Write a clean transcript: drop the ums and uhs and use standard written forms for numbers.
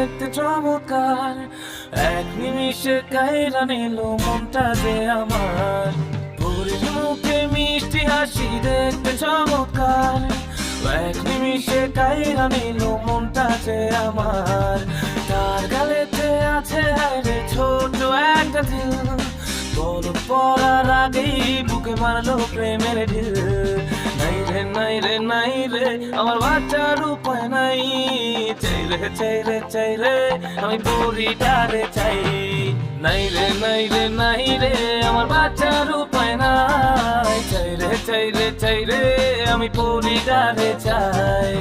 দেখতে চমৎকার, এক নিমিষে কাইরা নিল মনটা যে আমার। পরীর মুখে মিষ্টি হাসি দেখতে চমৎকার, এক নিমিষে কাইরা নিল মনটা যে আমার। তার গালেতে আছে হায়রে ছোট একটা দিল, বল পড়ার আগেই বুকে মারলো প্রেমের ঢিল। নাই রে নাই রে নাই রে আমার বাচ্চার উপায় নাই, চাই রে চাই রে চাই রে আমি পরিটারে চাই। নাই রে নাই রে নাই রে আমার বাচ্চার উপায় নাই, চাই রে চাই রে চাই রে আমি পরিটারে চাই।